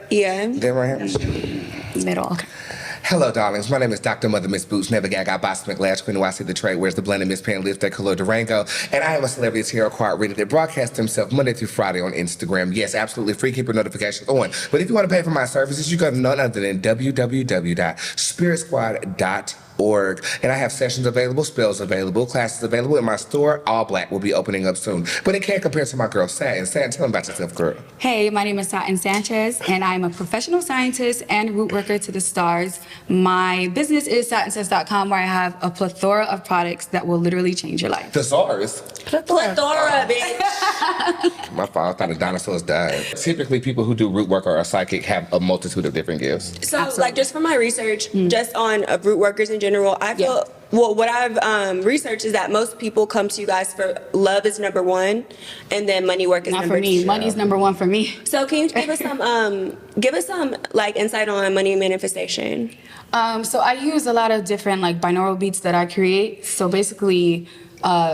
Yeah. Then right here. Middle. Okay. Hello, darlings. My name is Dr. Mother Miss Boots, Never Gag, I Boss McLash, Queen I See the Trade, Wears the Blended Miss Pan, Lives That Color Durango, and I am a celebrity tarot card reader that broadcasts himself Monday through Friday on Instagram. Yes, absolutely free. Keep your notifications on. But if you want to pay for my services, you go to none other than www.spiritsquad.org. And I have sessions available, spells available, classes available in my store. All Black will be opening up soon. But it can't compare to my girl, Satin. Satin, tell them about yourself, girl. Hey, my name is Satin Sanchez, and I'm a professional scientist and root worker to the stars. My business is satinsays.com, where I have a plethora of products that will literally change your life. The stars. Plethora, bitch. My father thought the dinosaurs died. Typically, people who do root work or are psychic have a multitude of different gifts. So, Absolutely. like, just from my research, just on root workers in general, I feel, well, what I've researched is that most people come to you guys for love is number one, and then money work is Not number for me. two. Money's number one for me. So can you give us some like insight on money manifestation? So I use a lot of different like binaural beats that I create. So basically,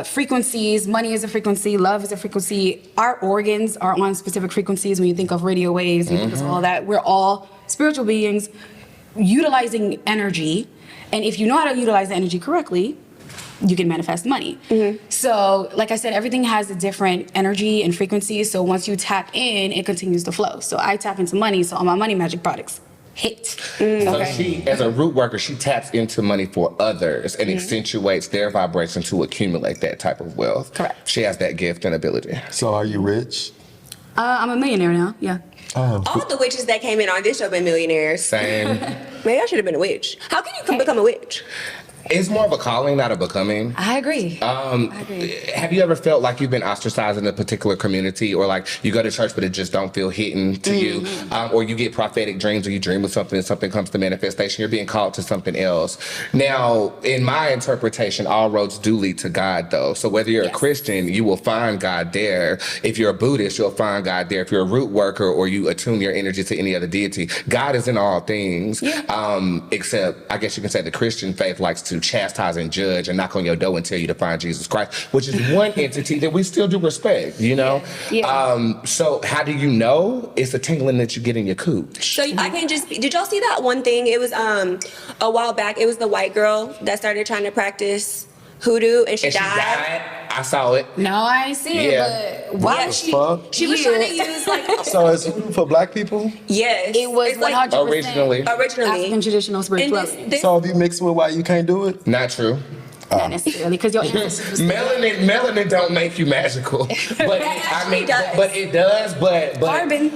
frequencies, money is a frequency, love is a frequency. Our organs are on specific frequencies. When you think of radio waves, you think of all that. We're all spiritual beings utilizing energy. And if you know how to utilize the energy correctly, you can manifest money. So, like I said, everything has a different energy and frequency. So once you tap in, it continues to flow. So I tap into money, so all my money magic products hit. So she, as a root worker, she taps into money for others and accentuates their vibration to accumulate that type of wealth. Correct. She has that gift and ability. So are you rich? I'm a millionaire now, yeah. Oh, All the witches that came in on this show been millionaires. Same. Maybe I should have been a witch. How can you become a witch? It's more of a calling, not a becoming. I agree. Have you ever felt like you've been ostracized in a particular community, or like you go to church but it just don't feel hitting to you, or you get prophetic dreams, or you dream of something and something comes to manifestation, you're being called to something else? Now, in my interpretation, all roads do lead to God, though. So whether you're a Christian, you will find God there. If you're a Buddhist, you'll find God there. If you're a root worker or you attune your energy to any other deity, God is in all things. Except, I guess you can say the Christian faith likes to chastise and judge and knock on your door and tell you to find Jesus Christ, which is one entity that we still do respect, you know? So how do you know? It's a tingling that you get in your cooch. So I can't just, did y'all see that one thing? It was a while back. It was the white girl that started trying to practice hoodoo and she died. I saw it. No, I ain't see it, but why the she? fuck? She was trying to use like, So it's for black people? yes. It was It's like 100% Originally. African traditional And spirituality. this So if you mix with white, you can't do it? Not true. Not necessarily, because your ancestors. Melanin don't make you magical, but I mean, does. but it does. But Carbon.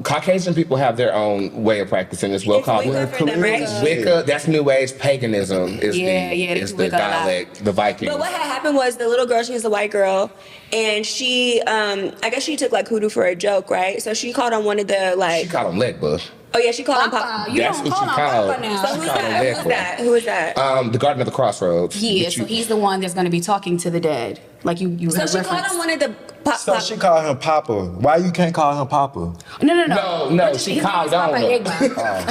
Caucasian people have their own way of practicing as well, It's called Wicca for them, right? Wicca. That's New Age paganism. Is they is do the Wicca a lot. dialect, the Vikings. But what had happened was the little girl, she was a white girl, and she, I guess she took like hoodoo for a joke, right? So she called on one of the She like, called him leg bush. oh yeah, she called on Papa, Papa. you That's don't what call she on called. Papa now. So who's called him that? leg Who's bush. that? Who is that? The Garden of the Crossroads. Yeah, That so you- he's the one that's going to be talking to the dead. Like you So heard she called reference. on one of the So she called him Papa. Why you can't call him Papa? No, she called on him.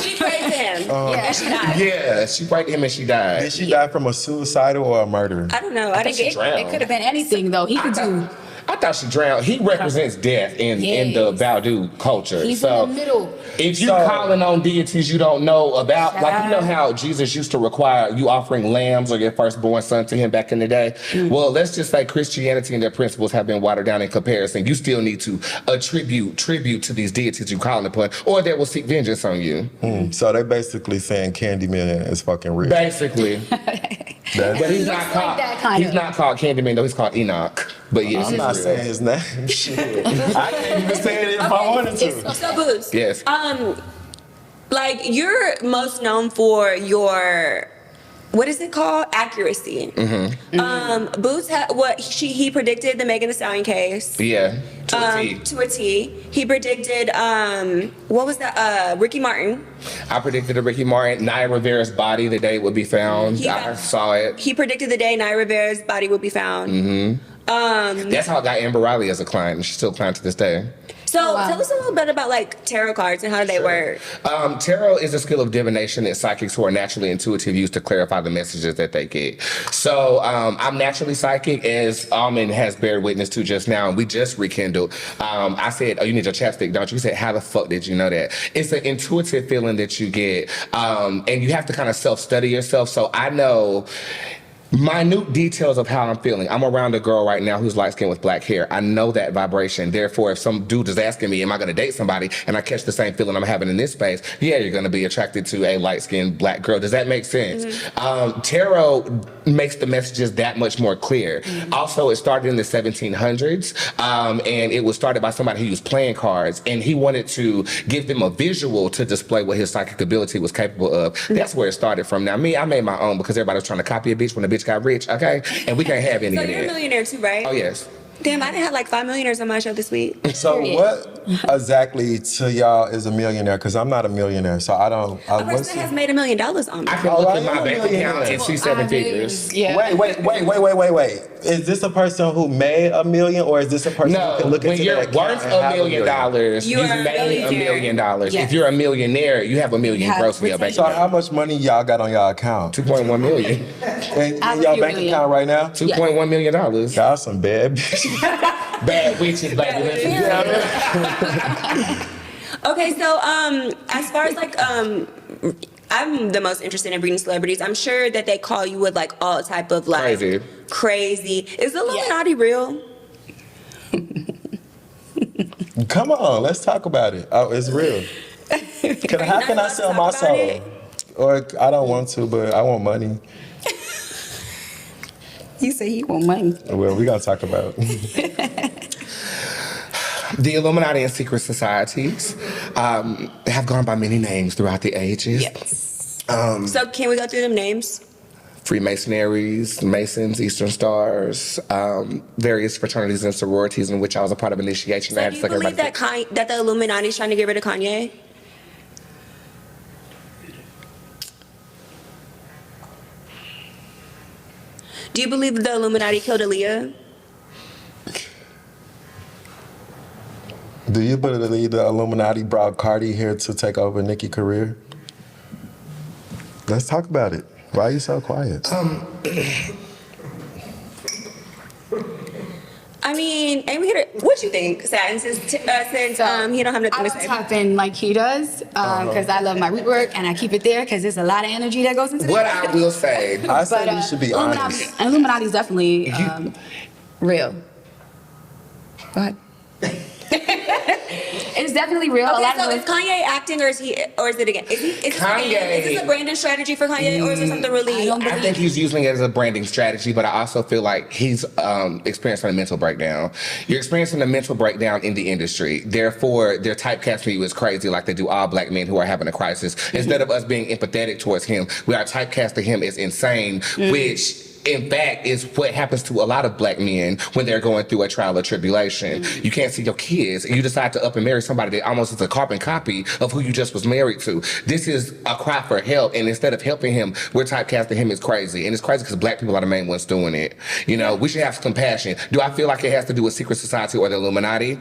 She prayed to him, and she died. Yeah, she prayed him and she died. Did she die from a suicidal or a murder? I don't know. I didn't get. drowned. It could have been anything though. He could do. I thought she drowned. He represents death in the Baudu culture. He's so in the middle. if you're calling on deities you don't know about, like you know how Jesus used to require you offering lambs or your firstborn son to him back in the day? Well, let's just say Christianity and their principles have been watered down in comparison. You still need to attribute tribute to these deities you're calling upon, or they will seek vengeance on you. So they basically saying Candyman is fucking real. Basically. That's- But he's Looks not like called that kind he's of. not called Candyman though, he's called Enoch. But yes, I'm not saying his name. Shit. I can't even say it if I wanted to. So Boots. Yes. Like you're most known for your, what is it called? Accuracy. Boots had he predicted the Megan Thee Stallion case. Yeah. To a T. To a T. He predicted what was that? Ricky Martin. I predicted a Ricky Martin, Naya Rivera's body the day it would be found. He I got- saw it. He predicted the day Naya Rivera's body would be found. That's how I got Amber Riley as a client, and she's still a client to this day. So tell us a little bit about like tarot cards and how they work. Tarot is a skill of divination that psychics who are naturally intuitive use to clarify the messages that they get. So I'm naturally psychic, as Almond has bared witness to just now, and we just rekindled. I said, "Oh, you need your chapstick, don't you?" He said, "How the fuck did you know that?" It's an intuitive feeling that you get, and you have to kind of self-study yourself. So I know minute details of how I'm feeling. I'm around a girl right now who's light skinned with black hair. I know that vibration. Therefore, if some dude is asking me, am I going to date somebody, and I catch the same feeling I'm having in this space, yeah, you're going to be attracted to a light skinned black girl. Does that make sense? Tarot makes the messages that much more clear. Also, it started in the 1700s, and it was started by somebody who used playing cards, and he wanted to give them a visual to display what his psychic ability was capable of. That's where it started from. Now, me, I made my own because everybody was trying to copy a bitch when the bitch got rich, okay? And we can't have any So of you're a that. millionaire too, right? Oh, yes. Damn, I didn't have like 5 millionaires on my show this week. So Period. what exactly to y'all is a millionaire? Because I'm not a millionaire, so I don't. A person that has made $1 million on me. I can Oh, look I at am my a bank millionaire. account and see seven figures. Yeah. Wait. Is this a person who made $1 million, or is this a person No, who can look when into you're their account worth and $1 have million, You you've are a made $1 millionaire. million. Yes. If you're a millionaire, you have $1 million have gross in your bank So account. how much money y'all got on y'all account? 2.1 million. In your bank account right now? $2.1 million. Y'all some bad bitches. Bad witches, baby. Okay, so as far as like I'm the most interested in reading celebrities. I'm sure that they call you with like all type of like crazy. Is the Illuminati real? Come on, let's talk about it. Oh, it's real. How can I sell my soul? Or I don't want to, but I want money. You say he want money. Well, we gotta talk about it. The Illuminati and secret societies have gone by many names throughout the ages. Yes. So can we go through them names? Freemasonries, Masons, Eastern Stars, various fraternities and sororities in which I was a part of initiation. So do you believe that that the Illuminati is trying to get rid of Kanye? Do you believe that the Illuminati killed Aaliyah? Do you believe the Illuminati brought Cardi here to take over Nicki's career? Let's talk about it. Why are you so quiet? I mean, ain't we here to, what you think, Satin, since he don't have nothing I to don't say? tap in like he does because I love my root work and I keep it there because there's a lot of energy that goes into What that. I will say, I say we should be honest. Illuminati is definitely real. Go ahead. It's definitely real. Okay, a lot so of is Kanye acting or is it again? Is this a branding strategy for Kanye or is it something really? I think he's using it as a branding strategy, but I also feel like he's experiencing a mental breakdown. You're experiencing a mental breakdown in the industry. Therefore, they're typecasting you as crazy like they do all black men who are having a crisis. Instead of us being empathetic towards him, we are typecasting him as insane, which in fact is what happens to a lot of black men when they're going through a trial or tribulation. You can't see your kids and you decide to up and marry somebody that almost is a carbon copy of who you just was married to. This is a cry for help, and instead of helping him, we're typecasting him as crazy. And it's crazy because black people are the main ones doing it. You know, we should have some compassion. Do I feel like it has to do with secret society or the Illuminati?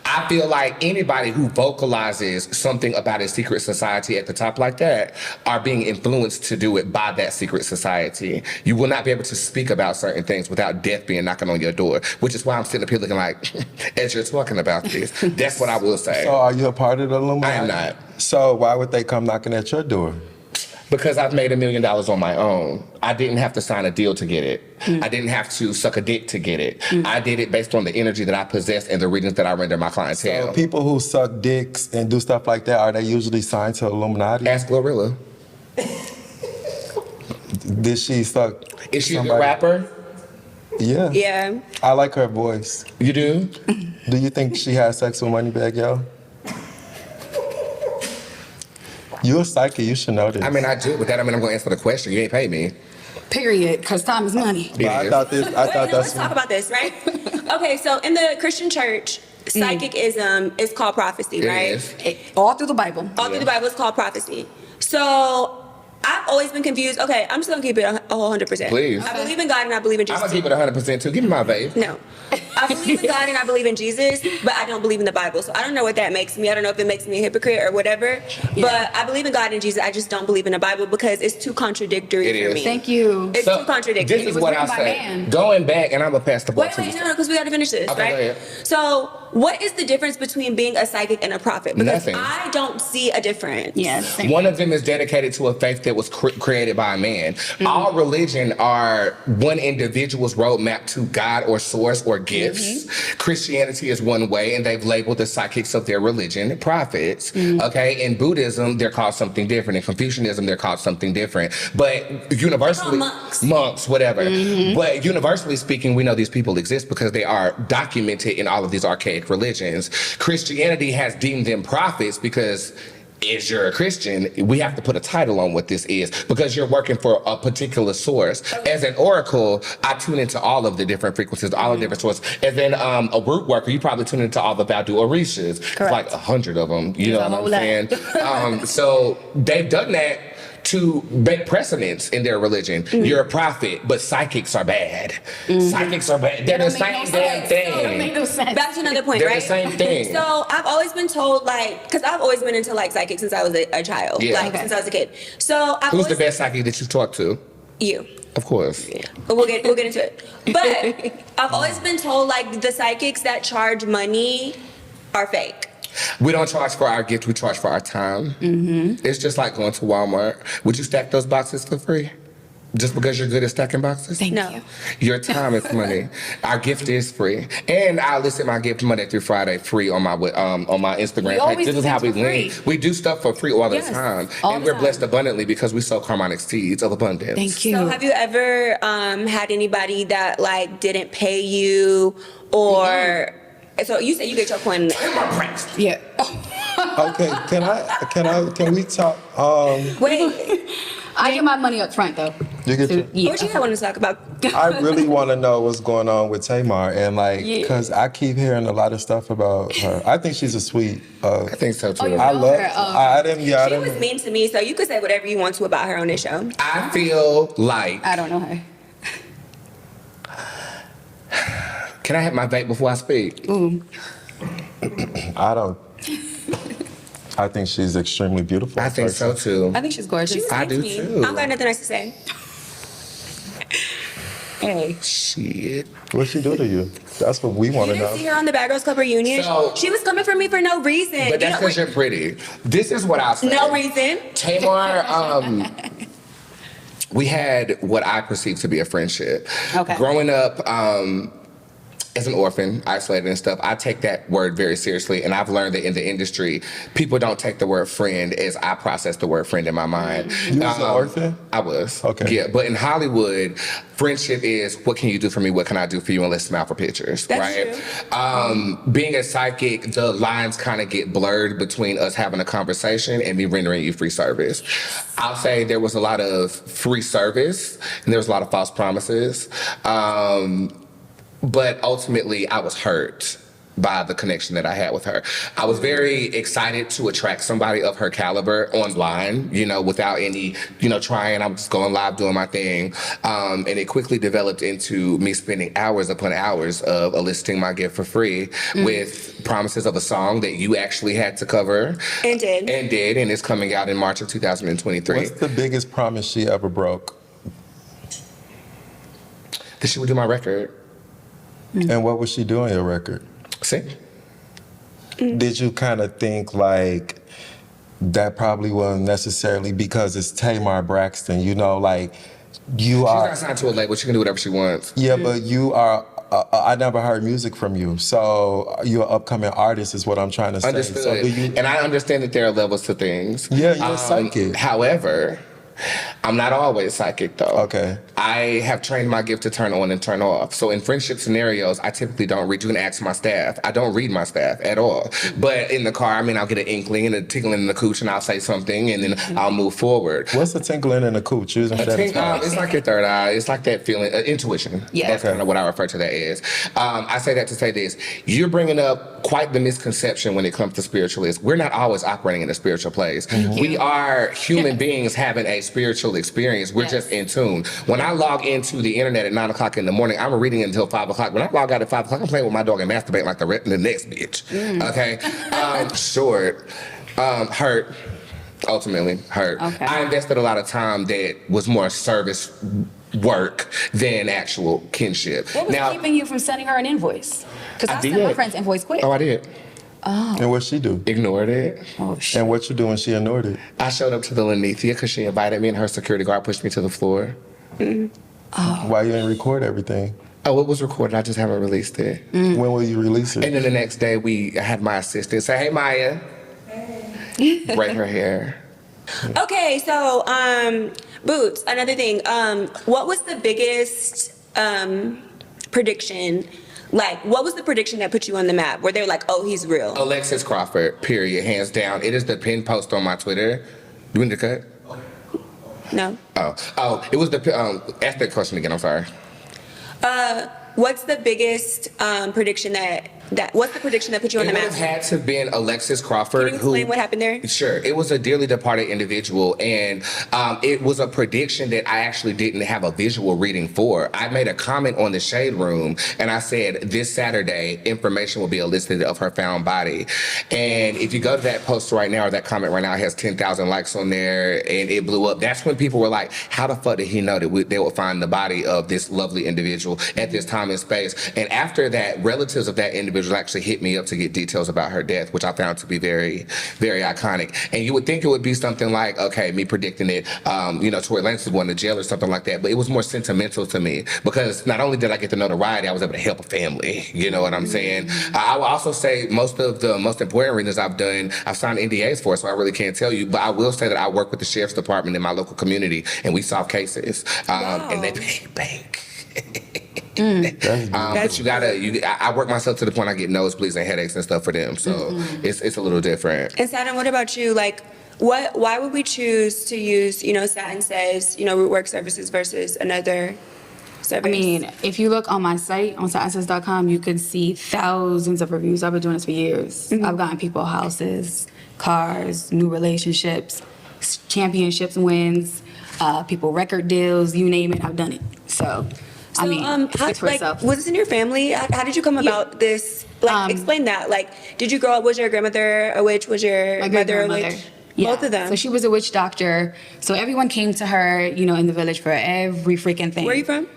I feel like anybody who vocalizes something about a secret society at the top like that are being influenced to do it by that secret society. You will not be able to speak about certain things without death being knocking on your door, which is why I'm sitting up here looking like, as you're talking about this, that's what I will say. So are you a part of the Illuminati? I am not. So why would they come knocking at your door? Because I've made $1 million on my own. I didn't have to sign a deal to get it. I didn't have to suck a dick to get it. I did it based on the energy that I possess and the readings that I render my clientele. So people who suck dicks and do stuff like that, are they usually signed to Illuminati? Ask Glorilla. Did she suck? Is she somebody? a rapper? Yeah. Yeah. I like her voice. You do? Do you think she had sex with Moneybagg Yo? You're a psychic, you should know this. I mean, I do, but that I mean I'm gonna answer the question. You ain't pay me. Period, because time is money. But I thought Let's that's talk about this, right? Okay, so in the Christian church, psychicism is called prophecy, It right? is. All through the Bible. All through the Bible, it's called prophecy. So I I've always been confused. Okay, I'm just gonna keep it a whole 100%. Please. I believe in God and I believe in I'm Jesus. gonna keep it 100% too. Give me my vape. No. I believe in God and I believe in Jesus, but I don't believe in the Bible. So I don't know what that makes me. I don't know if it makes me a hypocrite or whatever. But I believe in God and Jesus. I just don't believe in the Bible because it's too contradictory It for is. me. Thank you. It's too contradictory. This is was what I written by say. man. Going back, and I'm gonna pass the ball Wait, to you. no, because we got to finish this, Okay, right? go ahead. So, what is the difference between being a psychic and a prophet? Because Nothing. I don't see a difference. Yes. One of them is dedicated to a faith that was created by a man. All religion are one individual's roadmap to God or source or gifts. Christianity is one way, and they've labeled the psychics of their religion prophets. Okay, in Buddhism, they're called something different. In Confucianism, they're called something different. But universally, monks, whatever. But universally speaking, we know these people exist because they are documented in all of these archaic religions. Christianity has deemed them prophets because if you're a Christian, we have to put a title on what this is because you're working for a particular source. As an oracle, I tune into all of the different frequencies, all of the different sources. As in a root worker, you probably tune into all the Badu Orishas. It's like 100 of them. You know what I'm saying? So they've done that to make precedence in their religion. You're a prophet, but psychics are bad. Psychics are bad. They're the same damn thing. Back to another point, They're right? the same thing. So I've always been told, like, because I've always been into like psychics since I was a child, since I was a kid. So I've Who's always, the best psychic that you talk to? You. Of course. But we'll get into it. But I've always been told like the psychics that charge money are fake. We don't charge for our gift, we charge for our time. It's just like going to Walmart. Would you stack those boxes for free? Just because you're good at stacking boxes? No. Your time is money. Our gift is free. And I list my gift Monday through Friday free on my Instagram page. This is how we link. We do stuff for free all the time. And we're blessed abundantly because we sow harmonic seeds of abundance. Thank you. So have you ever had anybody that like didn't pay you or so you say you get your coin in the Yeah. Okay, can we talk? Wait, I get my money up front though. You get your, Yeah. what you want to talk about? I really want to know what's going on with Tamar, and like, Yeah. cause I keep hearing a lot of stuff about her. I think she's a sweet. I think so too. you I know love. her, I didn't. Yeah, I She was didn't. mean to me, so you could say whatever you want to about her on this show. I feel like. I don't know her. Can I have my vape before I speak? I don't. I think she's extremely beautiful. I think so too. I think she's gorgeous. She was I mean do to me. too. I don't got nothing nice to say. Hey. Shit. What'd she do to you? That's what we want You to didn't see know. her on the Bad Girls Club reunion? So- She was coming for me for no reason. But that's because you're pretty. This is what I'll say. no reason. Tamar, we had what I perceive to be a friendship. Okay. Growing up, as an orphan, isolated and stuff, I take that word very seriously. And I've learned that in the industry, people don't take the word friend as I process the word friend in my mind. You was an orphan? I was. Okay. Yeah, but in Hollywood, friendship is what can you do for me? What can I do for you? And let's smile for pictures, That's right? Being a psychic, the lines kind of get blurred between us having a conversation and me rendering you free service. I'll say there was a lot of free service and there was a lot of false promises. But ultimately, I was hurt by the connection that I had with her. I was very excited to attract somebody of her caliber online, without any, trying. I was just going live doing my thing. And it quickly developed into me spending hours upon hours of eliciting my gift for free with promises of a song that you actually had to cover. And did. And it's coming out in March of 2023. What's the biggest promise she ever broke? That she would do my record. And what was she doing your record? Sing. Did you kind of think like that probably wasn't necessarily because it's Tamar Braxton, like you She's are. not signed to a label. She can do whatever she wants. Yeah, but you are. I never heard music from you, so you're an upcoming artist, is what I'm trying to say. Understood. So do you? And I understand that there are levels to things. Yeah, you're psychic. However, I'm not always psychic though. Okay. I have trained my gift to turn on and turn off. So in friendship scenarios, I typically don't read. You can ask my staff. I don't read my staff at all. But in the car, I'll get an inkling and a tickling in the cooch and I'll say something and then I'll move forward. What's a tinkling in the cooch? Using It's like your third eye. It's like that feeling, intuition. Yeah. That's kind of what I refer to that as. I say that to say this. You're bringing up quite the misconception when it comes to spiritualists. We're not always operating in a spiritual place. We are human beings having a spiritual experience. We're just in tune. When I log into the internet at 9 o'clock in the morning, I'm reading until 5 o'clock. When I log out at 5 o'clock, I'm playing with my dog and masturbating like the next bitch. Okay? Short. Hurt. Ultimately hurt. Okay. I invested a lot of time that was more service work than actual kinship. What was keeping you from sending her an invoice? Because I sent my friend's invoice quick. Oh, I did. And what she do? Ignored it. Oh, shit. And what you do when she ignored it? I showed up to the Lanithia because she invited me, and her security guard pushed me to the floor. Why you ain't record everything? Oh, it was recorded. I just haven't released it. When will you release it? And then the next day, I had my assistant say, "Hey, Maya." Braid her hair. Okay, so Boots, another thing. What was the biggest prediction? Like, what was the prediction that put you on the map? Where they're like, oh, he's real. Alexis Crawford, period, hands down. It is the pinned post on my Twitter. You want to cut? No. Oh, it was the ask that question again. I'm sorry. What's the biggest prediction what's the prediction that put you on It the would map? have had to have been Alexis Crawford. Can you explain what happened there? Sure. It was a dearly departed individual, and it was a prediction that I actually didn't have a visual reading for. I made a comment on the Shade Room, and I said, this Saturday, information will be elicited of her found body. And if you go to that post right now, or that comment right now, it has 10,000 likes on there, and it blew up. That's when people were like, how the fuck did he know that they would find the body of this lovely individual at this time and space? And after that, relatives of that individual actually hit me up to get details about her death, which I found to be very, very iconic. And you would think it would be something like, okay, me predicting it, Tory Lanez was going to jail or something like that, but it was more sentimental to me because not only did I get the notoriety, I was able to help a family. You know what I'm saying? I will also say most of the most important reasons I've signed NDAs for, so I really can't tell you, but I will say that I work with the sheriff's department in my local community, and we solve cases, and they pay bank. But I work myself to the point I get nosebleeds and headaches and stuff for them, so it's a little different. And Satin, what about you? Like, why would we choose to use, Satin says, Rootwork services versus another service? I mean, if you look on my site, on satinsays.com, you can see thousands of reviews. I've been doing this for years. I've gotten people houses, cars, new relationships, championships wins, people record deals, you name it, I've done it. So I mean, speaks for itself. Was this in your family? How did you come about this? Like, explain that. Like, did you grow up, was your grandmother a witch? Was your My mother a grandmother. witch? Yeah. Both of them. So she was a witch doctor. So everyone came to her, in the village for every freaking thing. Where are you from?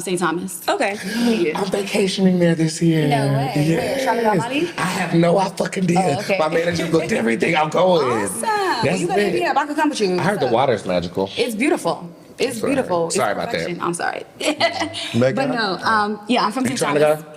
St. Thomas. Okay. Yeah. I'm vacationing there this year. No way. Yeah. Where, Charlotte Almaty? I have I fucking did. Oh, okay. My manager booked everything. I'm going. Awesome. That's You gotta hit it. me up. I could come with you. I heard the So, water's magical. It's beautiful. It's Sorry. beautiful. Sorry It's about that. perfection. I'm sorry. Megan? But no, I'm from You St. trying Thomas. to go?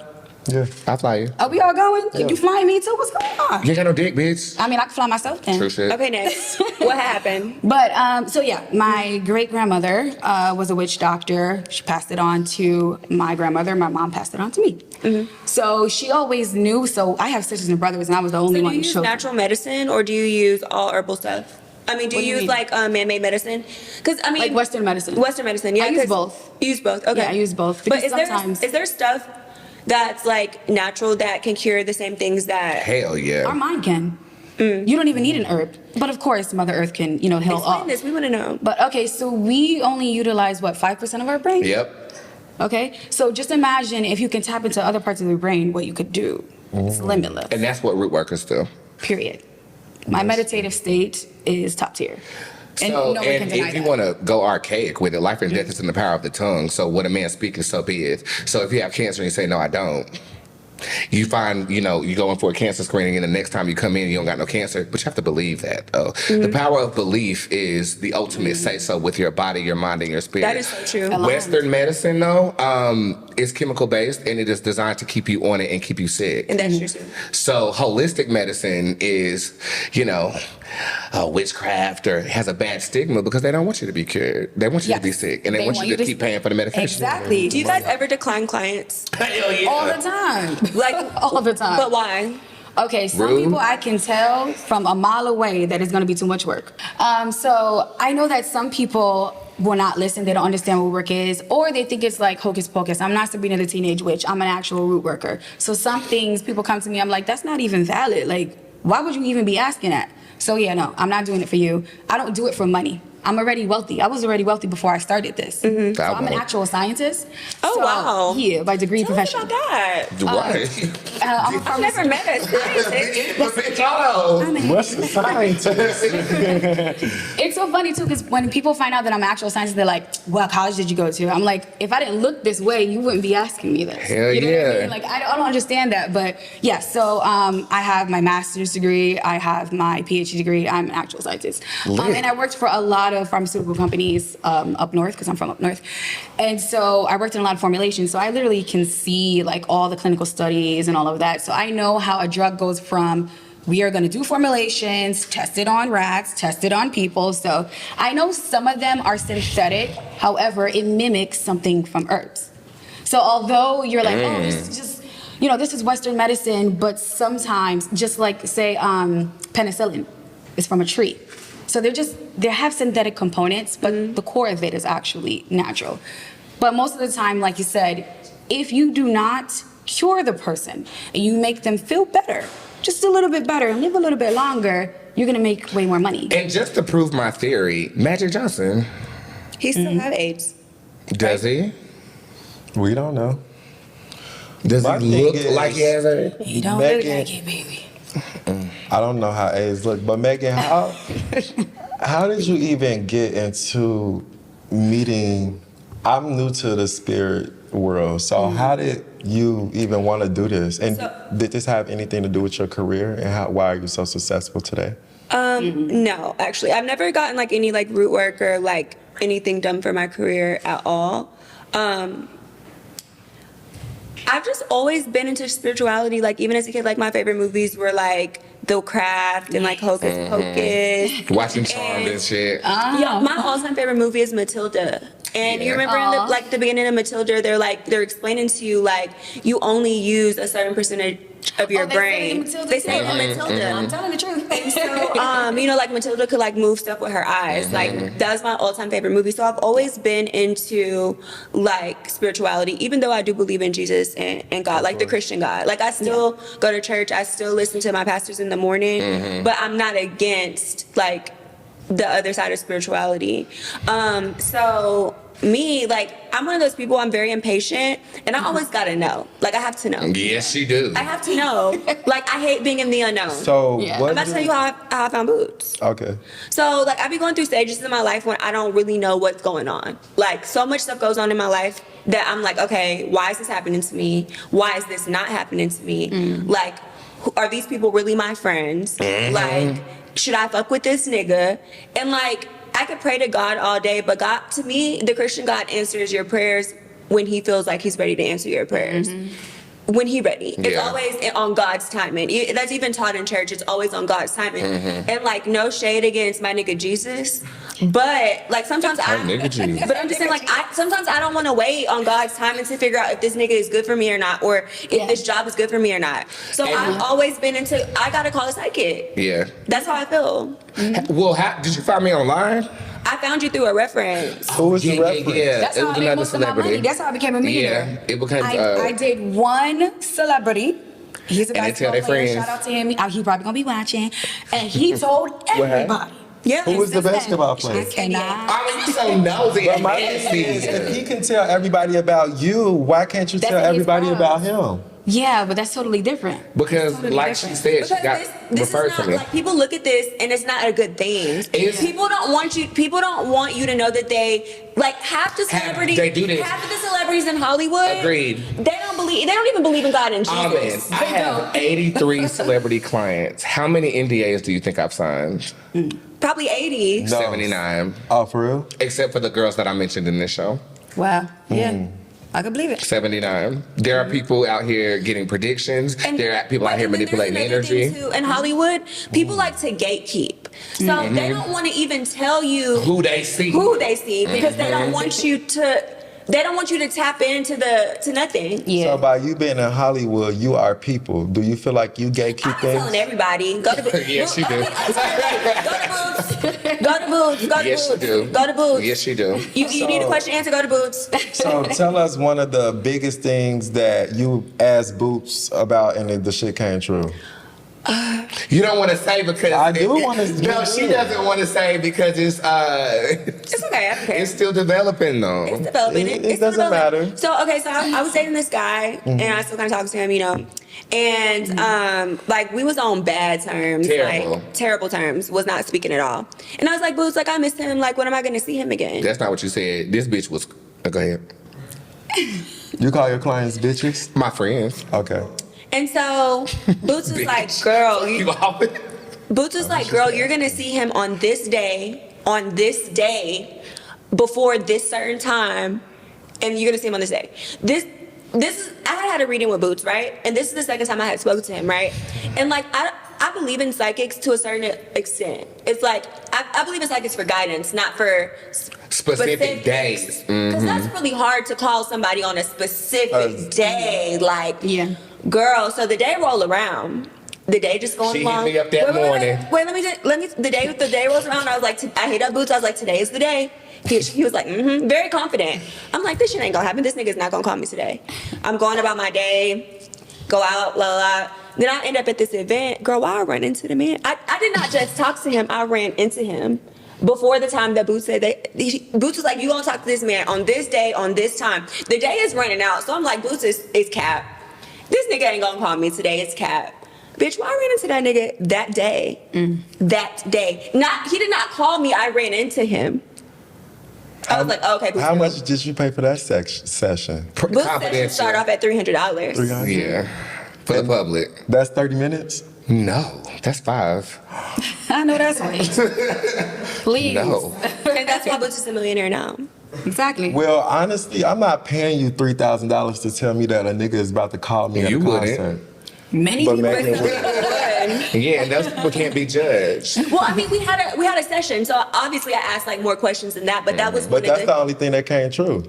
Yeah. I'll fly you. Are we all going? Yeah. You flying me too? What's going on? You ain't got no dick, bitch. I mean, I can fly myself then. True shit. Okay, next. What happened? But so yeah, my great grandmother was a witch doctor. She passed it on to my grandmother. My mom passed it on to me. So she always knew. So I have sisters and brothers, and I was the only Do one you who use showed. natural medicine or do you use all herbal stuff? I mean, do What do you you use mean? like man-made medicine? Because I mean, Like Western medicine. Western medicine, yeah. I use 'cause- both. You use both. Okay. Yeah, I use both, But because sometimes- is there stuff that's like natural that can cure the same things that? Hell yeah. Our mind can. You don't even need an herb. But of course, Mother Earth can, heal Explain all. this. We want to know. But okay, so we only utilize what, 5% of our brain? Yep. Okay, so just imagine if you can tap into other parts of the brain, what you could do. It's limitless. And that's what root workers do. Period. My meditative state is top tier. And So, no one can and deny if you that. want to go archaic with it, life and death is in the power of the tongue. So what a man speaketh, so be it. So if you have cancer and you say, no, I don't, you find, you go in for a cancer screening and the next time you come in, you don't got no cancer, but you have to believe that, though. The power of belief is the ultimate say-so with your body, your mind, and your spirit. That is so true. Aligned. Western medicine, though, is chemical-based, and it is designed to keep you on it and keep you sick. And that's true too. So holistic medicine is, witchcraft or has a bad stigma because they don't want you to be cured. They want you to be Yes. sick, and they want you to keep paying for the medication. Exactly. Do you guys ever decline clients? Hell yeah. All the time. Like All the time. But why? Okay, some Rude. people I can tell from a mile away that it's going to be too much work. So I know that some people will not listen. They don't understand what work is, or they think it's like hocus pocus. I'm not Sabrina the Teenage Witch. I'm an actual root worker. So some things people come to me, I'm like, that's not even valid. Like, why would you even be asking that? So yeah, no, I'm not doing it for you. I don't do it for money. I'm already wealthy. I was already wealthy before I started this. So I'm an actual scientist. Oh, So, wow. Yeah, by degree Tell us profession. about that. Right. I'm a I've never met a scientist. What's the scientist? It's so funny too, because when people find out that I'm an actual scientist, they're like, "What college did you go to?" I'm like, if I didn't look this way, you wouldn't be asking me this. Hell you know what I yeah. mean? Like, I don't understand that, but yeah. So I have my master's degree, I have my PhD degree. I'm an actual scientist, and I worked for a lot of pharmaceutical companies up north, because I'm from up north, and so I worked in a lot of formulations. So I literally can see like all the clinical studies and all of that. So I know how a drug goes from, we are going to do formulations, test it on rats, test it on people. So I know some of them are synthetic. However, it mimics something from herbs. So although you're like, oh, this is just, this is Western medicine, but sometimes, just like say penicillin is from a tree. So they have synthetic components, but the core of it is actually natural. But most of the time, like you said, if you do not cure the person and you make them feel better, just a little bit better and live a little bit longer, you're gonna make way more money. And just to prove my theory, Magic Johnson, He still have AIDS. does he? We don't know. Does My he thing look is- like he has AIDS? You don't look Megan- like it, baby. I don't know how AIDS look, but Megan, how did you even get into meeting? I'm new to the spirit world, so how did you even want to do this? And did this have anything to do with your career, and why are you so successful today? No, actually, I've never gotten like any like root work or like anything done for my career at all. I've just always been into spirituality. Like even as a kid, like my favorite movies were like The Craft and like Hocus Pocus. Watching Charmed and shit. Yeah, my all-time favorite movie is Matilda. And you remember in the beginning of Matilda, they're explaining to you like you only use a certain percentage of your brain. They say it in Matilda. I'm telling the truth. So, like Matilda could like move stuff with her eyes. Like that's my all-time favorite movie. So I've always been into like spirituality, even though I do believe in Jesus and God, like the Christian God. Like I still go to church. I still listen to my pastors in the morning, but I'm not against like the other side of spirituality. So me, like, I'm one of those people, I'm very impatient, and I always gotta know. Like, I have to know. Yes, you do. I have to know. Like, I hate being in the unknown. So Yeah. what? I'm about to tell you how I found Boots. Okay. So, like, I be going through stages in my life when I don't really know what's going on. Like, so much stuff goes on in my life that I'm like, okay, why is this happening to me? Why is this not happening to me? Like, are these people really my friends? Like, should I fuck with this nigga? And like, I could pray to God all day, but God, to me, the Christian God answers your prayers when he feels like he's ready to answer your prayers. When he's ready. It's Yeah. always on God's timing. That's even taught in church. It's always on God's timing. And like, no shade against my nigga Jesus, but like sometimes nigga Jesus. but I'm just saying, like, sometimes I don't want to wait on God's timing to figure out if this nigga is good for me or not, or if this job is good for me or not. So I've always been into, I gotta call a psychic. Yeah. That's how I feel. Well, did you find me online? I found you through a reference. Who was your reference? Yeah. That's It how was I made another most of my money. celebrity. That's how I became a millionaire. Yeah, it became. I did one celebrity. He's a And they tell basketball their player. friends. Shout out to him. He probably gonna be watching. And he told everybody. Yeah. Who was the Listen, basketball player? I cannot. I mean, you so nosy But and my thing is, if nasty. he can tell everybody about you, why can't you That's tell his everybody problem. about him? Yeah, but that's totally different. Because, Totally like different. she said, she Because got this is referred not, to me. like, people look at this and it's not a good thing. It's- People don't want you to know that they, like, half the celebrities, they do this. half of the celebrities in Hollywood, Agreed. they don't even believe in God and Oh, man, Jesus. I have 83 celebrity clients. How many NDAs do you think I've signed? Probably 80. No. 79. Oh, for real? Except for the girls that I mentioned in this show. Wow. Yeah. I can believe it. 79. There are people out here getting predictions. There are people out here and then manipulating there's another energy. thing, too. In Hollywood, people like to gatekeep. So they don't want to even tell you Who they see. because they don't want you to, they don't want you to tap into to nothing. Yeah. So by you being in Hollywood, you are people. Do you feel like you gatekeep I'm telling things? everybody, go to Boots. Yes, you do. Go to Boots. Go to Boots. Go to Yes, you Boots. do. Go to Boots. Yes, you do. You need a question answer, go to Boots. So tell us one of the biggest things that you asked Boots about and the shit came true. You don't want to say because I do wanna- No, she doesn't want to say because it's It's okay, I don't care. it's still developing though. It's developing. It It's doesn't developing. matter. So okay, so I was dating this guy, and I still kind of talk to him, you know. And like we was on bad terms, Terrible. like terrible terms. Was not speaking at all. And I was like, Boots, like I miss him. Like when am I going to see him again? That's not what you said. This bitch was. Go ahead. You call your clients bitches? My friends. Okay. And so Boots was like, Bitch. girl, You always. Boots was like, girl, you're gonna see him on this day, before this certain time, and you're gonna see him on this day. This is I had a reading with Boots, right? And this is the second time I had spoken to him, right? And like I believe in psychics to a certain extent. It's like I believe in psychics for guidance, not for Specific days. Because that's really hard to call somebody on a specific day. Like, Yeah. girl, so the day roll around. The day just going She hit along. me up that morning. Wait, let me. The day rolls around. I was like, I hit up Boots. I was like, today is the day. He was like, very confident. I'm like, this shit ain't gonna happen. This nigga's not gonna call me today. I'm going about my day, go out, la la. Then I end up at this event. Girl, why I run into the man? I did not just talk to him. I ran into him before the time that Boots said Boots was like, you gonna talk to this man on this day, on this time. The day is running out. So I'm like, Boots is cap. This nigga ain't gonna call me today. It's cap. Bitch, why I ran into that nigga that day? That day. He did not call me. I ran into him. I was like, oh, okay. Boots How much did you pay for that session? Boots session start off at $300. $300? Yeah. For the public. That's 30 minutes? No, that's 5. I know that's right. Please. No. And that's why Boots is a millionaire now. Exactly. Well, honestly, I'm not paying you $3,000 to tell me that a nigga is about to call me at You a wouldn't. concert. Many But people. Megan would. Yeah, and those people can't be judged. Well, I mean, we had a session, so obviously I asked like more questions than that, but that was But one that's of the only thing that came true.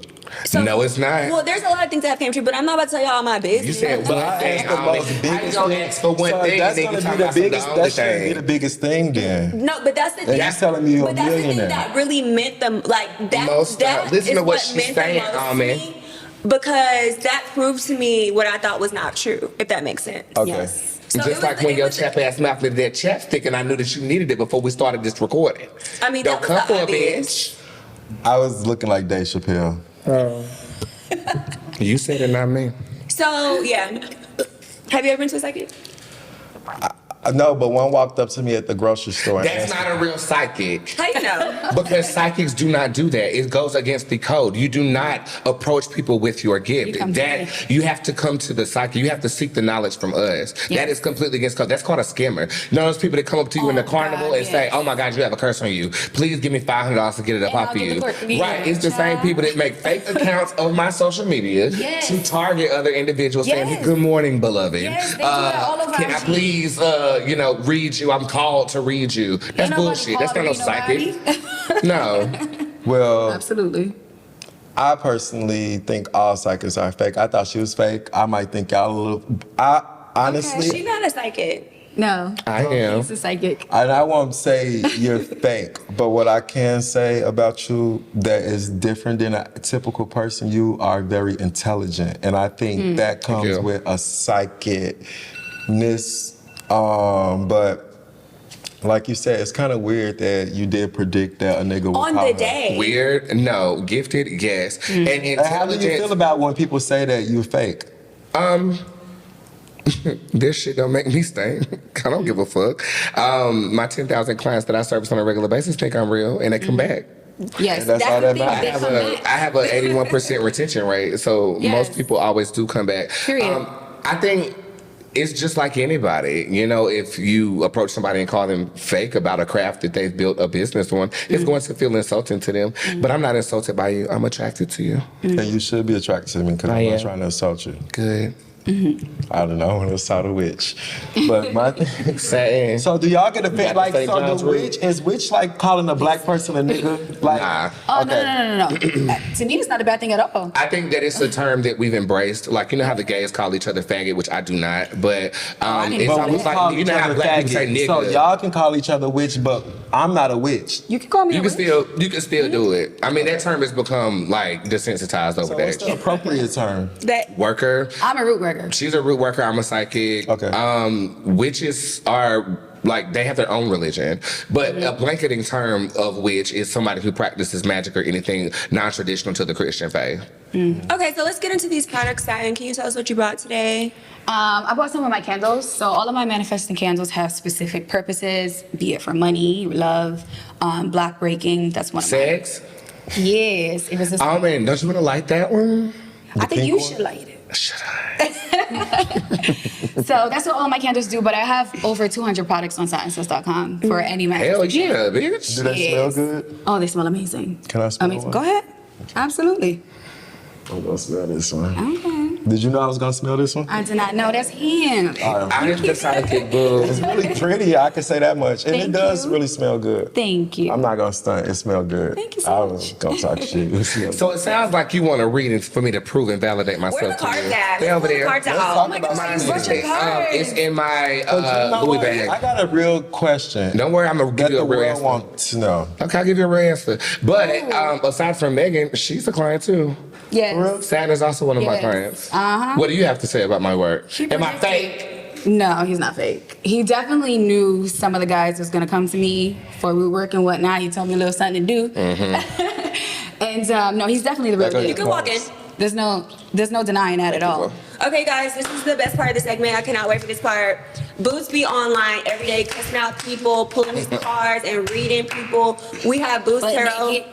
So- No, it's not. Well, there's a lot of things that have came true, but I'm not about to tell y'all all my business. You said But one I thing asked the only. most How you biggest gonna thing. ask for one So thing that's and then gonna you talk be the about some biggest. the only That should be thing? the biggest thing then. No, but that's the And thing. you telling me you're a But that's the thing millionaire. that really meant them like that. Most that of- listen is to what she's meant the saying, most to Almond. me, because that proved to me what I thought was not true. If that makes sense. Okay. Yes. So it Just was- like when it your was- chap ass mouth did that chapstick, and I knew that you needed it before we started this recording. I mean, Don't that come was for a obvious. bitch. I was looking like Dave Chappelle. You said it, not me. So yeah, have you ever been to a psychic? No, but one walked up to me at the grocery store. And That's asked- not a real psychic. How you know? Because psychics do not do that. It goes against the code. You do not approach people with your gift. You come to That you have to come to the psychic. You have to seek the knowledge from us. Yeah. That is completely against code. That's called a scammer. You know those people that come up to you in the Oh, carnival God, and say, yes. "Oh my God, you have a curse on you. Please give me $500 to get it up And off I'll of get you." the clerk. Yeah. Right? It's the same Child. people that make fake accounts of my social media Yes. to target other individuals saying, Yes. "Good morning, beloved. Yes, they do that all over Can our I shit. please, read you? I'm called to read you." That's Ain't nobody bullshit. That's not called no to read psychic. No. Well, Absolutely. I personally think all psychics are fake. I thought she was fake. I might think y'all a little. Honestly, She's not a psychic. No. I am. He's a psychic. and I won't say you're fake, but what I can say about you that is different than a typical person, you are very intelligent. And I think that comes you. with a psychicness. But like you said, it's kind of weird that you did predict that a nigga would On call the her. day. Weird? No. Gifted? Yes. And And how do you feel intelligent? about when people say that you're fake? This shit don't make me stink. I don't give a fuck. My 10,000 clients that I service on a regular basis think I'm real, and they come back. Yes. And that's all that the thing. matters. They come back. I have a 81% retention rate, so Yes. most people always do come back. Period. I think it's just like anybody. You know, if you approach somebody and call them fake about a craft that they've built a business on, it's going to feel insulting to them. But I'm not insulted by you. I'm attracted to you. And you should be attracted to me because I I'm not am. trying to assault you. Good. I don't know. I want to saw the witch, but my Satin. So do y'all get offended? Like, St. so John's the witch is witch like calling a black person a nigga? Like, Nah. Oh, okay. no. To me, it's not a bad thing at all. I think that it's a term that we've embraced. Like, you know how the gays call each other faggot, which I do not. But didn't it's know But we almost call like, you each know how other black people say faggot. nigga. So y'all can call each other witch, but I'm not a witch. You can call me You a can witch. still do it. I mean, that term has become like desensitized over So the what's the age. appropriate term? That Worker. I'm a root worker. She's a root worker. I'm a psychic. Okay. Witches are like they have their own religion, but a blanketing term of witch is somebody who practices magic or anything non-traditional to the Christian faith. okay, so let's get into these products. Satin, can you tell us what you brought today? I bought some of my candles. So all of my manifesting candles have specific purposes, be it for money, love, block breaking. That's one of mine. Sex. Yes, it was this. Oh man, don't you want to light that one? I think pink you one? should light it. Should I? So that's what all my candles do. But I have over 200 products on satinsense.com for any Hell manifestation. yeah, bitch. Do they Yes. smell good? Oh, they smell amazing. Can I smell Amazing. one? Go ahead. Absolutely. I'm gonna smell this one. Okay. Did you know I was gonna smell this one? I did not know that's him. I am the psychic boo. It's really pretty. I can say that much, and it Thank does you. really smell good. Thank you. I'm not gonna stunt. It smells good. Thank you so I much. was gonna talk shit. It smells So it sounds like you want to read it for me to prove and validate Where myself the to cards you. at? They're over Where the there. cards Let's at? talk Oh my about God, mine. you brought your cards. It's in my good. You know Louis what? bag. I got a real question. Don't worry, I'm gonna give that you a the real world answer. want to know. Okay, I'll give you a real answer. But aside from Megan, she's a client too. Yes. Satin is also one of my Yes. clients. Uh-huh. What do you have to say about my work? Am I predicted- fake? No, he's not fake. He definitely knew some of the guys was gonna come to me for root work and whatnot. He told me a little something to do. And no, he's definitely the real That You deal. can walk in. There's no denying that at all. Okay, guys, this is the best part of the segment. I cannot wait for this part. Boots be online every day, cussing out people, pulling his cards, and reading people. We have Boots Butt Tarot. naked.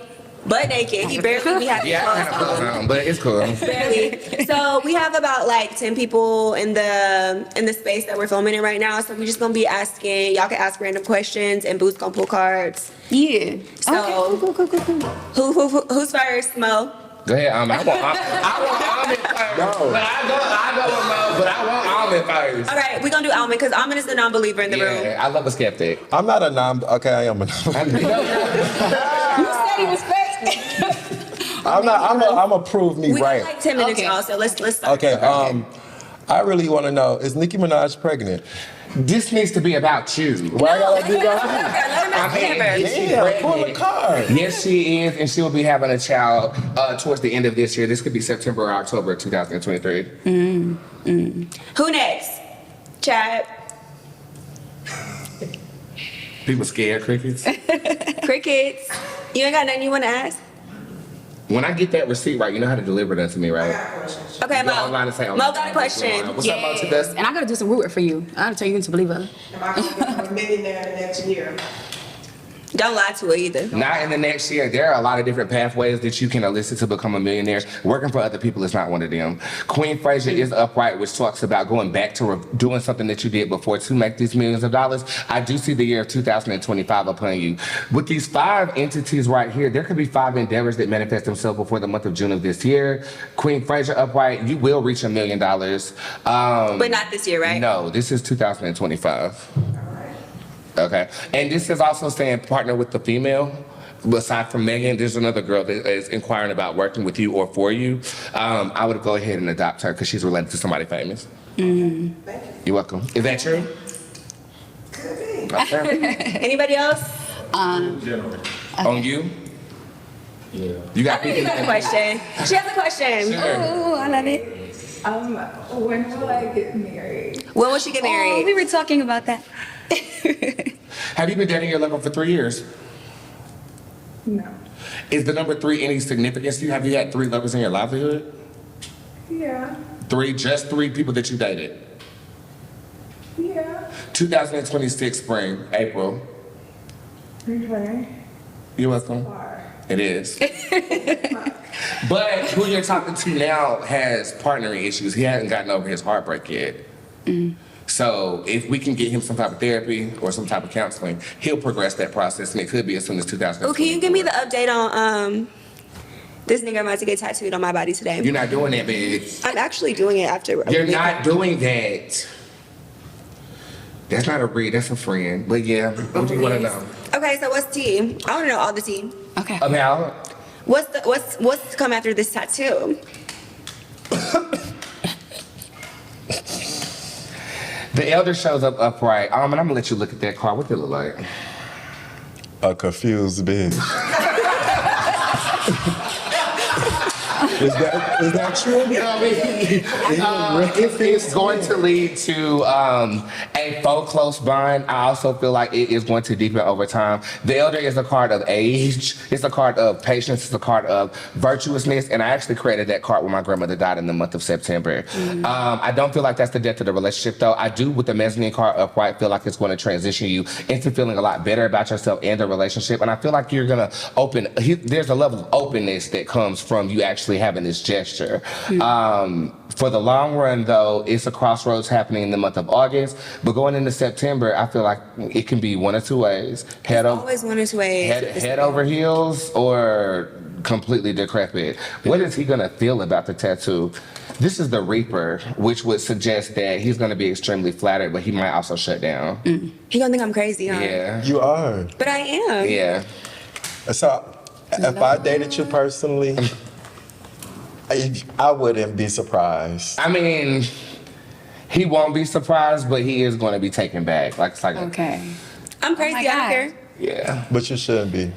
Butt naked. He barely be having Yeah, I kind clothes of on. but it's cool. Barely. So we have about like 10 people in the space that we're filming in right now. So we're just gonna be asking. Y'all can ask random questions, and Boots gonna pull cards. Yeah. So- Okay, cool. Who's first? Mo. Go ahead, I want almond first. No. But I go with Mo, but I want almond first. All right, we're gonna do Almond because Almond is the non-believer in the room. Yeah, I love a skeptic. I'm not a non. Okay, I am a non. You said he was fake. I'm not. I'm a prove me We right. got like 10 minutes, Okay. y'all. So let's start. Okay. I really want to know: is Nicki Minaj pregnant? This needs to be about you. Why I gotta do that? Let him ask him first. She's Damn, pull the pregnant. card. Yes, she is, and she will be having a child towards the end of this year. This could be September or October 2023. Who next? Chad. People scared crickets. Crickets. You ain't got nothing you want to ask? When I get that receipt right, you know how to deliver that to me, right? Okay, Go Mo. online and say, oh, Mo got a question. What's up, Mo? To Yes. this? And I gotta do some root work for you. I gotta turn you into a believer. Am I going to become a millionaire next year? Don't lie to her either. Not in the next year. There are a lot of different pathways that you can elicit to become a millionaire. Working for other people is not one of them. Queen Fraser is upright, which talks about going back to doing something that you did before to make these millions of dollars. I do see the year of 2025 upon you. With these 5 entities right here, there could be 5 endeavors that manifest themselves before the month of June of this year. Queen Fraser upright, you will reach $1 million. But not this year, right? No, this is 2025. Okay. And this is also saying partner with the female. Aside from Megan, there's another girl that is inquiring about working with you or for you. I would go ahead and adopt her because she's related to somebody famous. Thank you. You're welcome. Is that true? Could be. Okay. Anybody else? On you? Yeah. You got You got a people? question. She has a question. Sure. Ooh, I love it. When will I get married? When will she get Oh, married? we were talking about that. Have you been dating your lover for 3 years? No. Is the number 3 any significance to you? Have you had 3 lovers in your livelihood? Yeah. 3, just 3 people that you dated? Yeah. 2026 spring, April. Okay. You're welcome. Far. It is. But who you're talking to now has partnering issues. He hasn't gotten over his heartbreak yet. So if we can get him some type of therapy or some type of counseling, he'll progress that process, and it could be as soon as 2020. Oh, can you give me the update on This nigga about to get tattooed on my body today. You're not doing that, babe. I'm actually doing it after. You're not doing that. That's not a read, that's a friend. But yeah, what do you want to know? Okay, so what's tea? I want to know all the tea. Okay. About? What's come after this tattoo? The elder shows up upright. And I'm gonna let you look at that card. What did it look like? A confused bitch. Is that true? You know what I mean? It's going to lead to a faux close bond. I also feel like it is going to deepen over time. The elder is a card of age. It's a card of patience. It's a card of virtuousness. And I actually created that card when my grandmother died in the month of September. I don't feel like that's the death of the relationship, though. I do, with the mezzanine card upright, feel like it's going to transition you into feeling a lot better about yourself and the relationship. And I feel like you're going to there's a level of openness that comes from you actually having this gesture. For the long run, though, it's a crossroads happening in the month of August. But going into September, I feel like it can be one or two ways. Always one or two ways. Head over heels or completely decrepit. What is he going to feel about the tattoo? This is the Reaper, which would suggest that he's going to be extremely flattered, but he might also shut down. He gonna think I'm crazy, huh? Yeah. You are. But I am. Yeah. So, if I dated you personally, I wouldn't be surprised. I mean, he won't be surprised, but he is going to be taken back. It's like Okay. I'm crazy. Oh my I don't God. care. yeah. But you shouldn't be.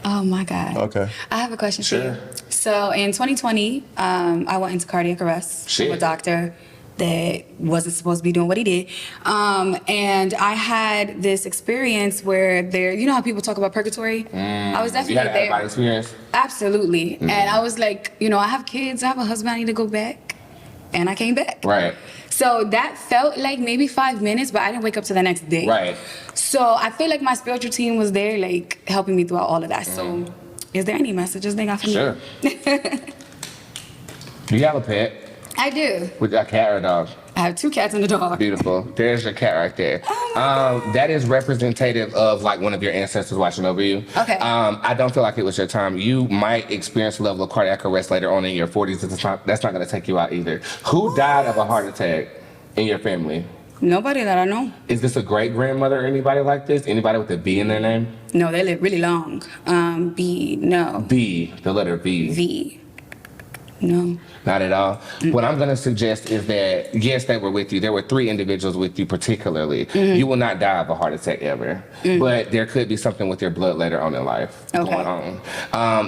Oh my God. Okay. I have a question for Sure. you. So in 2020, I went into cardiac arrest Shit. from a doctor that wasn't supposed to be doing what he did. And I had this experience where you know how people talk about purgatory? I was You definitely had an there. out-of-body experience? Absolutely. And I was like, I have kids, I have a husband, I need to go back. And I came back. Right. So that felt like maybe 5 minutes, but I didn't wake up to the next day. Right. So I feel like my spiritual team was there, like helping me throughout all of that. So is there any messages they got for me? Sure. Do you have a pet? I do. With a cat or a dog? I have 2 cats and a dog. Beautiful. There's your cat right there. Oh That is representative of one of your ancestors watching over you. Okay. I don't feel like it was your time. You might experience a level of cardiac arrest later on in your 40s. That's not going to take you out either. Who died of a heart attack in your family? Nobody that I know. Is this a great grandmother or anybody like this? Anybody with a B in their name? No, they live really long. B, no. B, the letter B. V, no. Not at all. What I'm going to suggest is that, yes, they were with you. There were 3 individuals with you particularly. You will not die of a heart attack ever. But there could be something with your blood later on in life going on.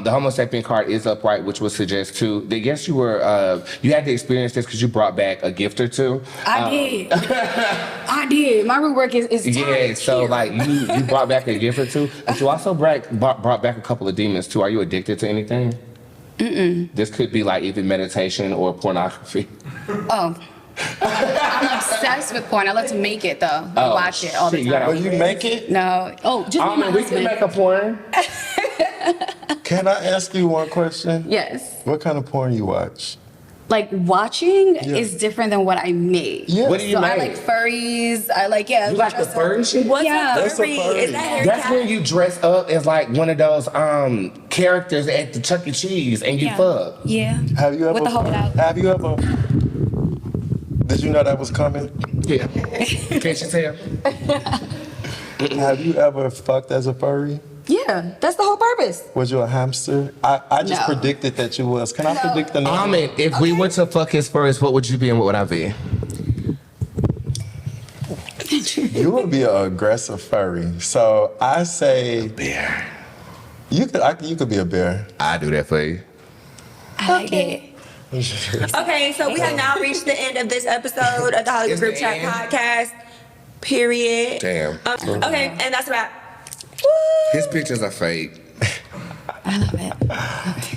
The Homo sapien card is upright, which would suggest, too, that yes, you had to experience this because you brought back a gift or two. I did. I did. My root work is Yeah, so you brought back a gift or two, but you also brought back a couple of demons, too. Are you addicted to anything? This could be even meditation or pornography. Oh. I'm obsessed with porn. I love to make it though. I watch it all the shit, you time. gotta- Will you make it? No. Oh, just me and my We can husband. make a porn. Can I ask you one question? Yes. What kind of porn you watch? Like watching Yeah. is different than what I make. Yeah. What do you So make? I like furries. I like You like the furry shit? What's Yeah. a That's a furry? furry. Is that Harry That's Cat? when you dress up as one of those characters at the Chuck E. Cheese and you fuck. Yeah. Have you ever? With the whole out. Have you ever? Did you know that was coming? Yeah. Can't you tell? Have you ever fucked as a furry? Yeah. That's the whole purpose. Was you a hamster? I just No. predicted that you was. Can I No. predict the name? Ahmed, if we were to fuck his furries, what would you be and what would I be? You would be an aggressive furry. So I say Bear. you could be a bear. I do that for you. I like that. Okay, so we have now reached the end of this episode of the Hollywood It's the Group Chat end? podcast. Period. Damn. Okay, and that's a wrap. His pictures are fake. I love it. Okay.